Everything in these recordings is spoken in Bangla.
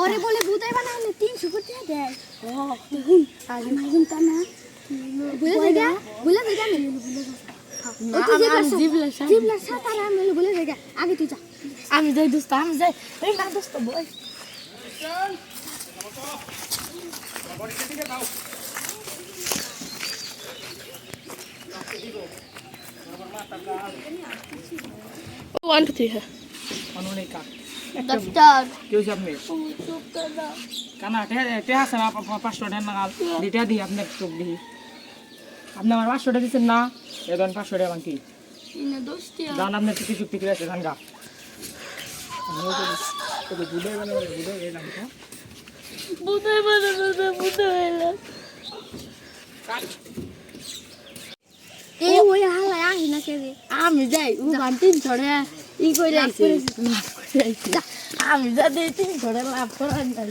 ওরে বলে বুদাই বানালে 300 কোটি দেয় আগে মাঝুম তা না বলে যা আমি জিবলা সাতারা আমি বলে যা আগে তুই যা আমি যাই দোস্ত আমি যাই এই না দোস্ত বল One, two, three. অনুনে কাট দফতর কেউ আপনি চুপ কর দাও কানা তে আছে না 500 টাকা নাগাল দিটা দি আপনি চোখ দি আপনি আমার 500 টাকা দিবেন না এই দেন 500 টাকা বাকি ইনা দোস্তি দান আপনি কিছু চুক্তি করে আছে জানগা তো বুঝাই মানে বুঝাই এই নাম তো বুদাই এই ওই হালা আহি না কে রে আমি যাই ও বান্তিন ছড়ে ই কই রাইছে আমি যা দেই তিন ছড়ে লাভ করার নাই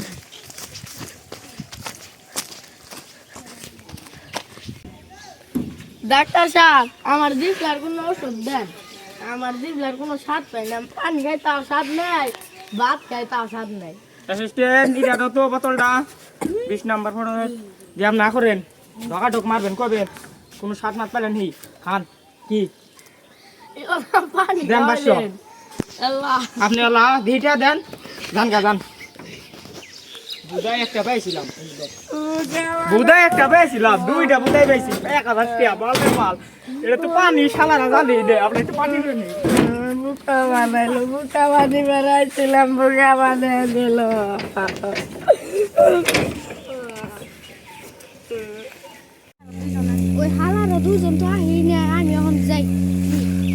ডাক্তার সাহেব আমার জিভলার কোনো ওষুধ দেন আমার জিভলার কোনো স্বাদ পাই না পানি খাই তাও স্বাদ নাই ভাত খাই তাও স্বাদ নাই অ্যাসিস্ট্যান্ট ইরা দাও তো বোতলটা 20 নাম্বার ফটো ব্যায়াম না করেন ঢোকা ঢোক মারবেন কবেন কোনো স্বাদ মাত পেলেন হি খান কি পানি দেন 500 আল্লাহ আপনি আল্লাহ দিটা দেন জান গা জান বুদাই একটা পাইছিলাম বুদাই একটা পাইছিলাম দুইটা বুদাই পাইছি 1000 টাকা বলতে মাল এটা তো পানি শালারা জানি দে আপনি তো পানি দেন বুকা বানাইলো বুকা বানি বেড়াইছিলাম বুকা বানিয়ে দিল ওই হালার দুজন তো আহি না আমি এখন যাই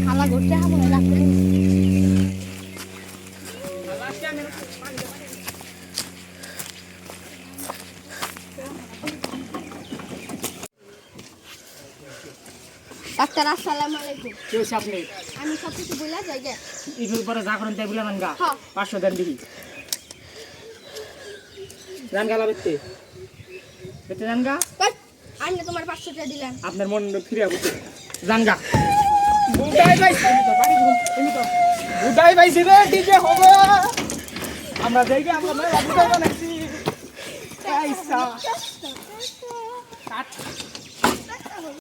হালা করতে হবে না রাখতে ডাক্তার আসসালামু আলাইকুম কেউ আপনি আমি সব কিছু বলে যাই গে ইদুর পরে যা করেন তাই বললেন গা হ্যাঁ 500 দেন দেখি জান গালা বেতে বেতে জান গা আমি তোমার 500 টাকা দিলাম আপনার মন ফিরে আসবে জান গা বুদাই পাইছি তো পানি তুমি তো বুদাই পাইছি রে ডিজে হবে আমরা যাইগে আমরা বুদাই বানাইছি আইসা কাট